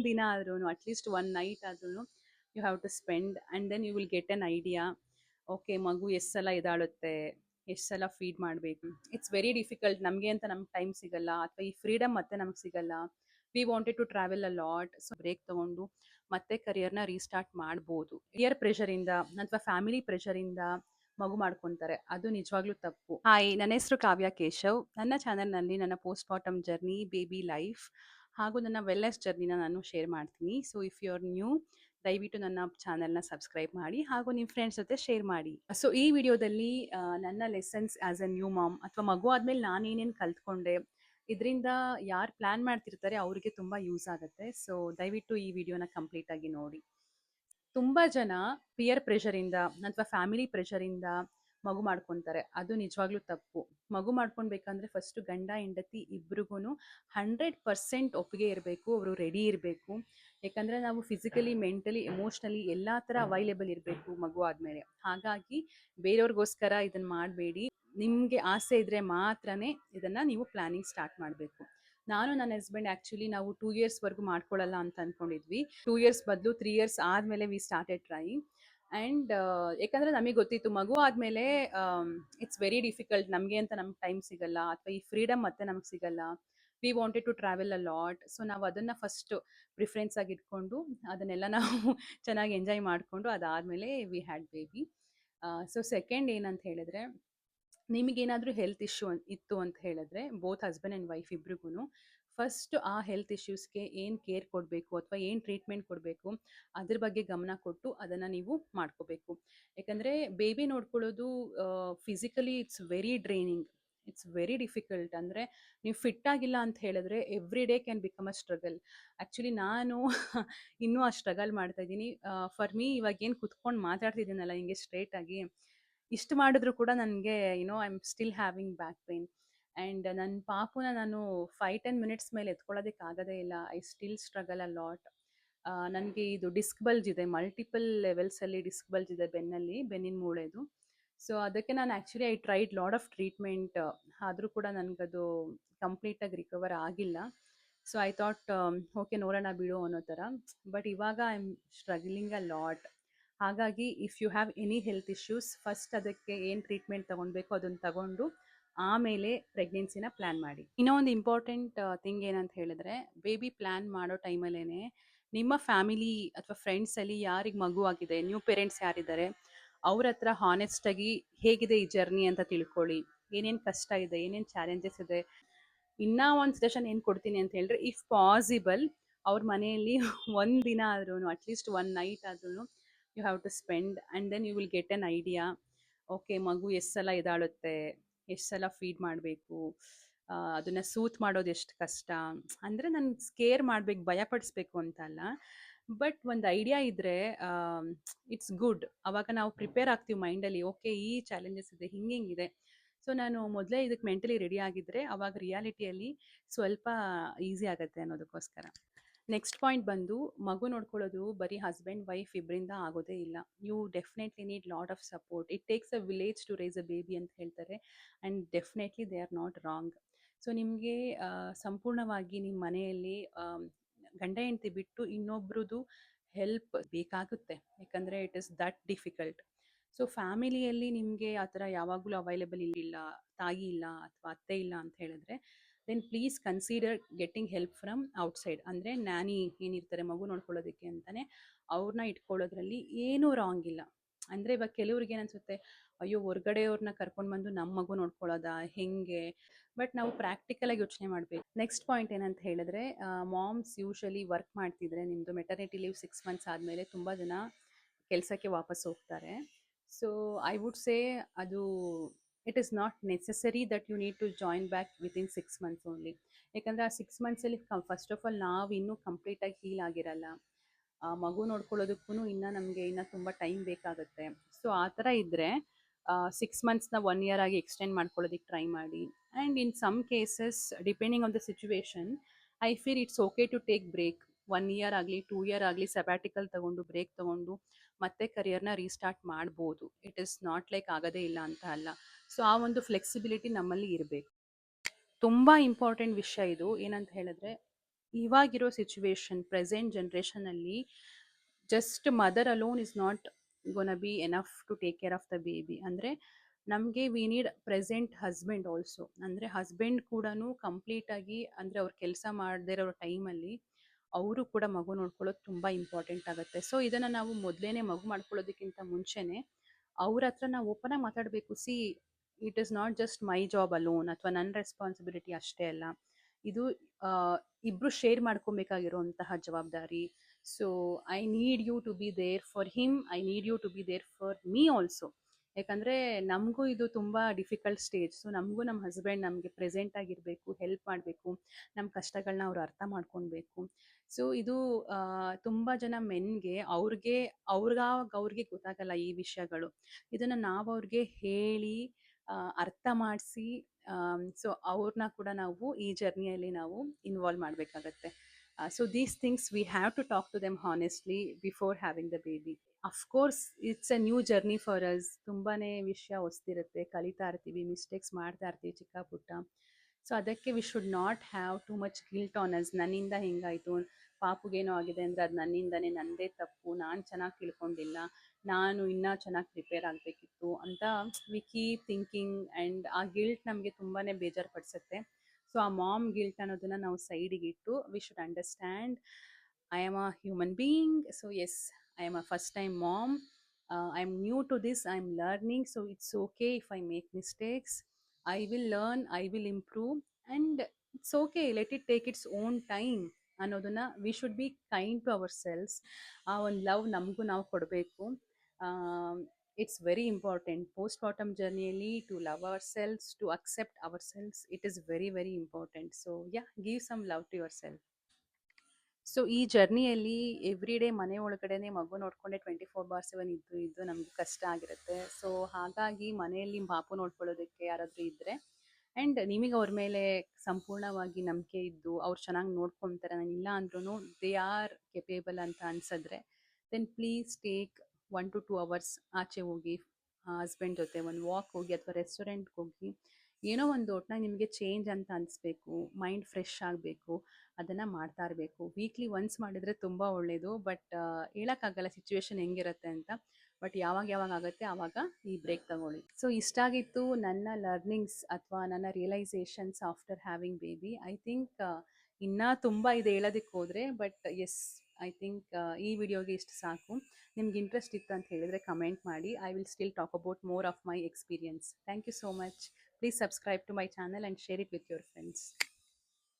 ದಿನ ಆದ್ರೂ at least one night ಆದ್ರೂ you have to spend and then you will get an idea. Okay, ಮಗು ಎಷ್ಟು ಸಲ ಎದಾಳುತ್ತೆ, ಎಷ್ಟು ಸಲ ಫೀಡ್ ಮಾಡಬೇಕು. It's very difficult. ನಮಗೆ ಅಂತ ನಮ್ಗೆ ಟೈಮ್ ಸಿಗಲ್ಲ, ಅಥವಾ ಈ ಫ್ರೀಡಮ್ ಮತ್ತೆ ನಮ್ಗೆ ಸಿಗಲ್ಲ. We wanted to travel a lot. So break ತಗೊಂಡು ಮತ್ತೆ ಕರಿಯರ್ನ ರೀಸ್ಟಾರ್ಟ್ ಮಾಡ್ಬೋದು. ಇಯರ್ ಪ್ರೆಷರಿಂದ ಅಥವಾ ಫ್ಯಾಮಿಲಿ ಪ್ರೆಷರಿಂದ ಮಗು ಮಾಡ್ಕೊತಾರೆ, ಅದು ನಿಜವಾಗ್ಲೂ ತಪ್ಪು. ಹಾಯ್, ನನ್ನ ಹೆಸರು ಕಾವ್ಯ ಕೇಶವ್. ನನ್ನ ಚಾನೆಲ್ನಲ್ಲಿ ನನ್ನ postpartum journey, baby life ಹಾಗೂ ನನ್ನ ವೆಲ್ನೆಸ್ ಜರ್ನಿನ ನಾನು ಶೇರ್ ಮಾಡ್ತೀನಿ. So if you are new, ದಯವಿಟ್ಟು ನನ್ನ ಚಾನೆಲ್ನ ಸಬ್ಸ್ಕ್ರೈಬ್ ಮಾಡಿ ಹಾಗೂ ನಿಮ್ಮ ಫ್ರೆಂಡ್ಸ್ ಜೊತೆ ಶೇರ್ ಮಾಡಿ. ಸೊ ಈ ವಿಡಿಯೋದಲ್ಲಿ ನನ್ನ lessons as a new mom, ಅಥವಾ ಮಗು ಆದಮೇಲೆ ನಾನೇನೇನು ಕಲ್ತ್ಕೊಂಡೆ, ಇದರಿಂದ ಯಾರು ಪ್ಲ್ಯಾನ್ ಮಾಡ್ತಿರ್ತಾರೆ ಅವರಿಗೆ ತುಂಬ ಯೂಸ್ ಆಗುತ್ತೆ. ಸೊ ದಯವಿಟ್ಟು ಈ ವಿಡಿಯೋನ ಕಂಪ್ಲೀಟ್ ಆಗಿ ನೋಡಿ. ತುಂಬ ಜನ ಪಿಯರ್ ಪ್ರೆಷರಿಂದ ಅಥವಾ ಫ್ಯಾಮಿಲಿ ಪ್ರೆಷರಿಂದ ಮಗು ಮಾಡ್ಕೊತಾರೆ, ಅದು ನಿಜವಾಗ್ಲೂ ತಪ್ಪು. ಮಗು ಮಾಡ್ಕೊಳ್ಬೇಕಂದ್ರೆ ಫಸ್ಟು ಗಂಡ ಹೆಂಡತಿ ಇಬ್ರಿಗೂ 100% ಒಪ್ಪಿಗೆ ಇರಬೇಕು, ಅವರು ರೆಡಿ ಇರಬೇಕು. ಯಾಕಂದರೆ ನಾವು ಫಿಸಿಕಲಿ, ಮೆಂಟಲಿ, ಎಮೋಷ್ನಲಿ ಎಲ್ಲ ಥರ ಅವೈಲೇಬಲ್ ಇರಬೇಕು ಮಗು ಆದಮೇಲೆ. ಹಾಗಾಗಿ ಬೇರೆಯವ್ರಿಗೋಸ್ಕರ ಇದನ್ನು ಮಾಡಬೇಡಿ. ನಿಮಗೆ ಆಸೆ ಇದ್ದರೆ ಮಾತ್ರನೇ ಇದನ್ನು ನೀವು ಪ್ಲ್ಯಾನಿಂಗ್ ಸ್ಟಾರ್ಟ್ ಮಾಡಬೇಕು. ನಾನು ನನ್ನ ಹಸ್ಬೆಂಡ್ ಆ್ಯಕ್ಚುಲಿ ನಾವು 2 ಇಯರ್ಸ್ವರೆಗೂ ಮಾಡ್ಕೊಳ್ಳಲ್ಲ ಅಂತ ಅಂದ್ಕೊಂಡಿದ್ವಿ. 2 ಇಯರ್ಸ್ ಬದಲು 3 ಇಯರ್ಸ್ ಆದಮೇಲೆ ವಿ ಸ್ಟಾರ್ಟೆಡ್ ಟ್ರೈಯಿಂಗ್. ಆ್ಯಂಡ್ ಯಾಕಂದರೆ ನಮಗೆ ಗೊತ್ತಿತ್ತು ಮಗು ಆದಮೇಲೆ ಇಟ್ಸ್ ವೆರಿ ಡಿಫಿಕಲ್ಟ್. ನಮಗೆ ಅಂತ ನಮ್ಗೆ ಟೈಮ್ ಸಿಗಲ್ಲ, ಅಥವಾ ಈ ಫ್ರೀಡಮ್ ಮತ್ತೆ ನಮ್ಗೆ ಸಿಗಲ್ಲ. We wanted to travel a lot. So ನಾವು ಅದನ್ನು ಫಸ್ಟ್ ಪ್ರಿಫರೆನ್ಸ್ ಆಗಿ ಇಟ್ಕೊಂಡು ಅದನ್ನೆಲ್ಲ ನಾವು ಚೆನ್ನಾಗಿ ಎಂಜಾಯ್ ಮಾಡಿಕೊಂಡು ಅದಾದಮೇಲೆ we had baby. So second ಏನಂತ ಹೇಳಿದ್ರೆ, ನಿಮಗೇನಾದರೂ ಹೆಲ್ತ್ ಇಶ್ಯೂ ಇತ್ತು ಅಂತ ಹೇಳಿದ್ರೆ, ಬೋತ್ ಹಸ್ಬೆಂಡ್ ಆ್ಯಂಡ್ ವೈಫ್ ಇಬ್ರಿಗೂ ಫಸ್ಟ್ ಆ ಹೆಲ್ತ್ ಇಶ್ಯೂಸ್ಗೆ ಏನು ಕೇರ್ ಕೊಡಬೇಕು ಅಥವಾ ಏನು ಟ್ರೀಟ್ಮೆಂಟ್ ಕೊಡಬೇಕು ಅದ್ರ ಬಗ್ಗೆ ಗಮನ ಕೊಟ್ಟು ಅದನ್ನು ನೀವು ಮಾಡ್ಕೋಬೇಕು. ಯಾಕಂದರೆ ಬೇಬಿ ನೋಡ್ಕೊಳ್ಳೋದು physically it's very draining, it's very difficult. ಅಂದರೆ ನೀವು ಫಿಟ್ ಆಗಿಲ್ಲ ಅಂತ ಹೇಳಿದ್ರೆ every day can become a struggle. Actually ನಾನು ಇನ್ನೂ ಆ ಸ್ಟ್ರಗಲ್ ಮಾಡ್ತಾ ಇದ್ದೀನಿ. ಫಾರ್ ಮೀ ಇವಾಗ ಏನು ಕುತ್ಕೊಂಡು ಮಾತಾಡ್ತಿದ್ದೀನಲ್ಲ ಹಿಂಗೆ ಸ್ಟ್ರೇಟಾಗಿ, ಇಷ್ಟು ಮಾಡಿದ್ರು ಕೂಡ ನನಗೆ I am still having back pain. And ನನ್ನ ಪಾಪುನ ನಾನು 5-10 ಮಿನಿಟ್ಸ್ ಮೇಲೆ ಎತ್ಕೊಳ್ಳೋದಕ್ಕೆ ಆಗೋದೇ ಇಲ್ಲ. I still struggle a lot. ನನಗೆ ಇದು ಡಿಸ್ಕ್ ಬಲ್ಜ್ ಇದೆ, ಮಲ್ಟಿಪಲ್ ಲೆವೆಲ್ಸಲ್ಲಿ ಡಿಸ್ಕ್ ಬಲ್ಜ್ ಇದೆ ಬೆನ್ನಲ್ಲಿ, ಬೆನ್ನಿನ ಮೂಳೆದು. ಸೊ ಅದಕ್ಕೆ ನಾನು actually I tried lot of treatment, ಆದರೂ ಕೂಡ ನನಗದು ಕಂಪ್ಲೀಟಾಗಿ ರಿಕವರ್ ಆಗಿಲ್ಲ. ಸೊ ಐ ಥಾಟ್ ಓಕೆ ನೋಡೋಣ ಬಿಡು ಅನ್ನೋ ಥರ. ಬಟ್ ಇವಾಗ I am struggling a lot. ಹಾಗಾಗಿ if you have any health issues, first ಅದಕ್ಕೆ ಏನು ಟ್ರೀಟ್ಮೆಂಟ್ ತೊಗೊಳ್ಬೇಕು ಅದನ್ನು ತಗೊಂಡು ಆಮೇಲೆ ಪ್ರೆಗ್ನೆನ್ಸಿನ ಪ್ಲ್ಯಾನ್ ಮಾಡಿ. ಇನ್ನೊಂದು ಇಂಪಾರ್ಟೆಂಟ್ ಥಿಂಗ್ ಏನಂತ ಹೇಳಿದ್ರೆ, ಬೇಬಿ ಪ್ಲ್ಯಾನ್ ಮಾಡೋ ಟೈಮಲ್ಲೇ ನಿಮ್ಮ ಫ್ಯಾಮಿಲಿ ಅಥವಾ ಫ್ರೆಂಡ್ಸಲ್ಲಿ ಯಾರಿಗೆ ಮಗು ಆಗಿದೆ, ನ್ಯೂ ಪೇರೆಂಟ್ಸ್ ಯಾರಿದ್ದಾರೆ, ಅವ್ರ ಹತ್ರ ಹಾನೆಸ್ಟಾಗಿ ಹೇಗಿದೆ ಈ ಜರ್ನಿ ಅಂತ ತಿಳ್ಕೊಳ್ಳಿ. ಏನೇನು ಕಷ್ಟ ಇದೆ, ಏನೇನು ಚಾಲೆಂಜಸ್ ಇದೆ. ಇನ್ನೂ ಒಂದು ಸಜೆಷನ್ ಏನು ಕೊಡ್ತೀನಿ ಅಂತ ಹೇಳಿದ್ರೆ, ಇಫ್ ಪಾಸಿಬಲ್ ಅವ್ರ ಮನೆಯಲ್ಲಿ ದಿನ ಆದ್ರೂ ಅಟ್ಲೀಸ್ಟ್ ಒನ್ ನೈಟ್ ಆದ್ರೂ you have to spend and then you will get an idea. Okay, ಮಗು ಎಷ್ಟು ಸಲ ಎದಾಳುತ್ತೆ, ಎಷ್ಟು ಸಲ ಫೀಡ್ ಮಾಡಬೇಕು, ಅದನ್ನು ಸೂತ್ ಮಾಡೋದು ಎಷ್ಟು ಕಷ್ಟ. ಅಂದರೆ ನಾನು ಸ್ಕೇರ್ ಮಾಡಬೇಕು, ಭಯಪಡಿಸ್ಬೇಕು ಅಂತ ಅಲ್ಲ, ಬಟ್ ಒಂದು ಐಡಿಯಾ ಇದ್ದರೆ ಇಟ್ಸ್ ಗುಡ್. ಆವಾಗ ನಾವು ಪ್ರಿಪೇರ್ ಆಗ್ತೀವಿ ಮೈಂಡಲ್ಲಿ, ಓಕೆ ಈ ಚಾಲೆಂಜಸ್ ಇದೆ, ಹಿಂಗಿದೆ. ಸೊ ನಾನು ಮೊದಲೇ ಇದಕ್ಕೆ ಮೆಂಟಲಿ ರೆಡಿ ಆಗಿದ್ದರೆ ಆವಾಗ ರಿಯಾಲಿಟಿಯಲ್ಲಿ ಸ್ವಲ್ಪ ಈಸಿ ಆಗುತ್ತೆ ಅನ್ನೋದಕ್ಕೋಸ್ಕರ. ನೆಕ್ಸ್ಟ್ ಪಾಯಿಂಟ್ ಬಂದು, ಮಗು ನೋಡ್ಕೊಳ್ಳೋದು ಬರೀ ಹಸ್ಬೆಂಡ್ ವೈಫ್ ಇಬ್ಬರಿಂದ ಆಗೋದೇ ಇಲ್ಲ. You definitely need lot of support. It takes a village to raise a baby ಅಂತ ಹೇಳ್ತಾರೆ, and definitely they are not wrong. So ನಿಮಗೆ ಸಂಪೂರ್ಣವಾಗಿ ನಿಮ್ಮ ಮನೆಯಲ್ಲಿ ಗಂಡ ಹೆಂಡತಿ ಬಿಟ್ಟು ಇನ್ನೊಬ್ರದ್ದು ಹೆಲ್ಪ್ ಬೇಕಾಗುತ್ತೆ, ಯಾಕಂದರೆ it is that difficult. So ಫ್ಯಾಮಿಲಿಯಲ್ಲಿ ನಿಮಗೆ ಆ ಥರ ಯಾವಾಗಲೂ ಅವೈಲೇಬಲ್ ಇಲ್ಲ, ತಾಯಿ ಇಲ್ಲ ಅಥವಾ ಅತ್ತೆ ಇಲ್ಲ ಅಂತ ಹೇಳಿದ್ರೆ, then please consider getting help from outside. ಅಂದರೆ ನ್ಯಾನಿ ಏನಿರ್ತಾರೆ ಮಗು ನೋಡ್ಕೊಳ್ಳೋದಕ್ಕೆ ಅಂತಲೇ, ಅವ್ರನ್ನ ಇಟ್ಕೊಳ್ಳೋದ್ರಲ್ಲಿ ಏನೂ ರಾಂಗ್ ಇಲ್ಲ. ಅಂದರೆ ಇವಾಗ ಕೆಲವ್ರಿಗೆ ಏನನ್ಸುತ್ತೆ, ಅಯ್ಯೋ ಹೊರ್ಗಡೆಯವ್ರನ್ನ ಕರ್ಕೊಂಡು ಬಂದು ನಮ್ಮ ಮಗು ನೋಡ್ಕೊಳ್ಳೋದಾ ಹೆಂಗೆ. ಬಟ್ ನಾವು ಪ್ರಾಕ್ಟಿಕಲಾಗಿ ಯೋಚನೆ ಮಾಡಬೇಕು. ನೆಕ್ಸ್ಟ್ ಪಾಯಿಂಟ್ ಏನಂತ ಹೇಳಿದ್ರೆ, ಮಾಮ್ಸ್ ಯೂಶಲಿ ವರ್ಕ್ ಮಾಡ್ತಿದ್ರೆ, ನಿಮ್ಮದು ಮೆಟರ್ನಿಟಿ ಲೀವ್ 6 ಮಂತ್ಸ್ ಆದಮೇಲೆ ತುಂಬ ಜನ ಕೆಲಸಕ್ಕೆ ವಾಪಸ್ ಹೋಗ್ತಾರೆ. ಸೊ ಐ ವುಡ್ ಸೇ ಅದು it is not necessary that you need to join back within 6 months only. ಯಾಕಂದರೆ ಆ 6 ಮಂತ್ಸಲ್ಲಿ ಫಸ್ಟ್ ಆಫ್ ಆಲ್ ನಾವು ಇನ್ನೂ ಕಂಪ್ಲೀಟಾಗಿ ಹೀಲ್ ಆಗಿರಲ್ಲ, ಮಗು ನೋಡ್ಕೊಳ್ಳೋದಕ್ಕೂ ಇನ್ನೂ ತುಂಬ ಟೈಮ್ ಬೇಕಾಗುತ್ತೆ. ಸೊ ಆ ಥರ ಇದ್ದರೆ 6 ಮಂತ್ಸ್ನ 1 ಇಯರ್ ಆಗಿ ಎಕ್ಸ್ಟೆಂಡ್ ಮಾಡ್ಕೊಳ್ಳೋದಕ್ಕೆ ಟ್ರೈ ಮಾಡಿ. And in some cases depending on the situation, I feel it's okay to take break. 1 year ಆಗಲಿ 2 ಇಯರ್ ಆಗಲಿ ಸಬ್ಯಾಟಿಕಲ್ ತೊಗೊಂಡು ಬ್ರೇಕ್ ತೊಗೊಂಡು ಮತ್ತೆ ಕರಿಯರ್ನ ರೀಸ್ಟಾರ್ಟ್ ಮಾಡ್ಬೋದು. ಇಟ್ ಈಸ್ ನಾಟ್ ಲೈಕ್ ಆಗೋದೇ ಇಲ್ಲ ಅಂತ ಅಲ್ಲ. ಸೊ ಆ ಒಂದು ಫ್ಲೆಕ್ಸಿಬಿಲಿಟಿ ನಮ್ಮಲ್ಲಿ ಇರಬೇಕು. ತುಂಬ ಇಂಪಾರ್ಟೆಂಟ್ ವಿಷಯ ಇದು. ಏನಂತ ಹೇಳಿದ್ರೆ, ಇವಾಗಿರೋ ಸಿಚುವೇಶನ್ ಪ್ರೆಸೆಂಟ್ ಜನ್ರೇಷನಲ್ಲಿ just mother alone is not gonna be enough to take care of the baby. ಅಂದರೆ ನಮಗೆ we need present husband also. ಅಂದರೆ ಹಸ್ಬೆಂಡ್ ಕೂಡ ಕಂಪ್ಲೀಟಾಗಿ ಅಂದರೆ ಅವ್ರು ಕೆಲಸ ಮಾಡದೇ ಇರೋ ಟೈಮಲ್ಲಿ ಅವರು ಕೂಡ ಮಗು ನೋಡ್ಕೊಳ್ಳೋದು ತುಂಬ ಇಂಪಾರ್ಟೆಂಟ್ ಆಗುತ್ತೆ. ಸೊ ಇದನ್ನು ನಾವು ಮೊದಲೇ ಮಗು ಮಾಡ್ಕೊಳ್ಳೋದಕ್ಕಿಂತ ಮುಂಚೆನೇ ಅವ್ರ ಹತ್ರ ನಾವು ಓಪನ್ ಆಗಿ ಮಾತಾಡಬೇಕು. C, it is not just my job alone ಅಥವಾ ನನ್ನ ರೆಸ್ಪಾನ್ಸಿಬಿಲಿಟಿ ಅಷ್ಟೇ ಅಲ್ಲ, ಇದು ಇಬ್ರು ಶೇರ್ ಮಾಡ್ಕೊಬೇಕಾಗಿರುವಂತಹ ಜವಾಬ್ದಾರಿ. So I need you to be there for him, I need you to be there for me also. ಯಾಕಂದರೆ ನಮಗೂ ಇದು ತುಂಬ ಡಿಫಿಕಲ್ಟ್ ಸ್ಟೇಜ್. ಸೊ ನಮಗೂ ನಮ್ಮ ಹಸ್ಬೆಂಡ್ ನಮಗೆ ಪ್ರೆಸೆಂಟ್ ಆಗಿರಬೇಕು, ಹೆಲ್ಪ್ ಮಾಡಬೇಕು, ನಮ್ಮ ಕಷ್ಟಗಳನ್ನ ಅವ್ರು ಅರ್ಥ ಮಾಡ್ಕೊಳ್ಬೇಕು. ಸೊ ಇದು ತುಂಬ ಜನ ಮೆನ್ಗೆ ಅವ್ರಿಗೆ ಗೊತ್ತಾಗಲ್ಲ ಈ ವಿಷಯಗಳು. ಇದನ್ನು ನಾವು ಅವ್ರಿಗೆ ಹೇಳಿ ಅರ್ಥ ಮಾಡಿಸಿ, ಸೊ ಅವ್ರನ್ನ ಕೂಡ ನಾವು ಈ ಜರ್ನಿಯಲ್ಲಿ ನಾವು ಇನ್ವಾಲ್ವ್ ಮಾಡಬೇಕಾಗತ್ತೆ. So these things we have to talk to them honestly before having the baby. Of course it's a new journey for us. ತುಂಬಾ ವಿಷಯ ಹೊಸ್ತಿರುತ್ತೆ, ಕಲಿತಾ ಇರ್ತೀವಿ, ಮಿಸ್ಟೇಕ್ಸ್ ಮಾಡ್ತಾ ಇರ್ತೀವಿ ಚಿಕ್ಕ ಪುಟ್ಟ. ಸೊ ಅದಕ್ಕೆ we should not have too much guilt on us. ನನ್ನಿಂದ ಹಿಂಗಾಯಿತು, ಪಾಪುಗೇನೋ ಆಗಿದೆ ಅಂದರೆ ಅದು ನನ್ನಿಂದನೇ, ನನ್ನದೇ ತಪ್ಪು, ನಾನು ಚೆನ್ನಾಗಿ ತಿಳ್ಕೊಂಡಿಲ್ಲ, ನಾನು ಇನ್ನೂ ಚೆನ್ನಾಗಿ ಪ್ರಿಪೇರ್ ಆಗಬೇಕಿತ್ತು ಅಂತ ವಿ ಕೀಪ್ ಥಿಂಕಿಂಗ್. ಆ್ಯಂಡ್ ಆ ಗಿಲ್ಟ್ ನಮಗೆ ತುಂಬಾ ಬೇಜಾರು ಪಡಿಸುತ್ತೆ. ಸೊ ಆ ಮಾಮ್ ಗಿಲ್ಟ್ ಅನ್ನೋದನ್ನು ನಾವು ಸೈಡಿಗೆ ಇಟ್ಟು we should understand I am a human being. So yes, I am a first time mom. I am new to this. I am learning. So it's okay if I make mistakes. I will learn. I will improve. And it's okay. Let it take its own time. ಅನ್ನೋದನ್ನ we should be kind to ourselves. ಆ ಒಂದು love ನಮಗೂ ನಾವು ಕೊಡಬೇಕು. It's very important post mortem ಜರ್ನಿಯಲ್ಲಿ to love ourselves, to accept ourselves. It is very very important. So yeah, give some love to yourself. So ಈ ಜರ್ನಿಯಲ್ಲಿ every day ಮನೆ ಒಳಗಡೆನೆ ಮಗು ನೋಡ್ಕೊಂಡೆ 24/7 ಇದ್ದು ನಮ್ಗೆ ಕಷ್ಟ ಆಗಿರುತ್ತೆ. ಸೊ ಹಾಗಾಗಿ ಮನೆಯಲ್ಲಿ ಪಾಪು ನೋಡ್ಕೊಳ್ಳೋದಕ್ಕೆ ಯಾರಾದರೂ ಇದ್ದರೆ ಆ್ಯಂಡ್ ನಿಮಗೆ ಅವ್ರ ಮೇಲೆ ಸಂಪೂರ್ಣವಾಗಿ ನಂಬಿಕೆ ಇದ್ದು ಅವ್ರು ಚೆನ್ನಾಗಿ ನೋಡ್ಕೊತಾರೆ, ನಾನು ಇಲ್ಲ ಅಂದ್ರೂ ದೇ ಆರ್ ಕೆಪೇಬಲ್ ಅಂತ ಅನ್ಸಿದ್ರೆ, then please take 1 to 2 hours ಆಚೆ ಹೋಗಿ ಹಸ್ಬೆಂಡ್ ಜೊತೆ ಒಂದು ವಾಕ್ ಹೋಗಿ ಅಥವಾ ರೆಸ್ಟೋರೆಂಟ್ಗೆ ಹೋಗಿ, ಏನೋ ಒಂದು ಒಟ್ನಾಗ ನಿಮಗೆ ಚೇಂಜ್ ಅಂತ ಅನಿಸ್ಬೇಕು, ಮೈಂಡ್ ಫ್ರೆಶ್ ಆಗಬೇಕು, ಅದನ್ನು ಮಾಡ್ತಾ ಇರಬೇಕು. ವೀಕ್ಲಿ ಒನ್ಸ್ ಮಾಡಿದರೆ ತುಂಬ ಒಳ್ಳೆಯದು. ಬಟ್ ಹೇಳೋಕ್ಕಾಗಲ್ಲ ಸಿಚುವೇಶನ್ ಹೆಂಗಿರುತ್ತೆ ಅಂತ. ಬಟ್ ಯಾವಾಗ ಆಗುತ್ತೆ ಆವಾಗ ಈ ಬ್ರೇಕ್ ತಗೊಳ್ಳಿ. ಸೊ ಇಷ್ಟಾಗಿತ್ತು ನನ್ನ ಲರ್ನಿಂಗ್ಸ್ ಅಥವಾ ನನ್ನ realisations after having baby. I think ಇನ್ನೂ ತುಂಬ ಇದೆ ಹೇಳೋದಕ್ಕೆ ಹೋದರೆ, ಬಟ್ ಎಸ್, ಐ ಥಿಂಕ್ ಈ ವಿಡಿಯೋಗೆ ಇಷ್ಟು ಸಾಕು. ನಿಮ್ಗೆ ಇಂಟ್ರೆಸ್ಟ್ ಇತ್ತು ಅಂತ ಹೇಳಿದರೆ ಕಮೆಂಟ್ ಮಾಡಿ. I will still talk about more of my experience. Thank you so much. Please subscribe to my channel and share it with your friends.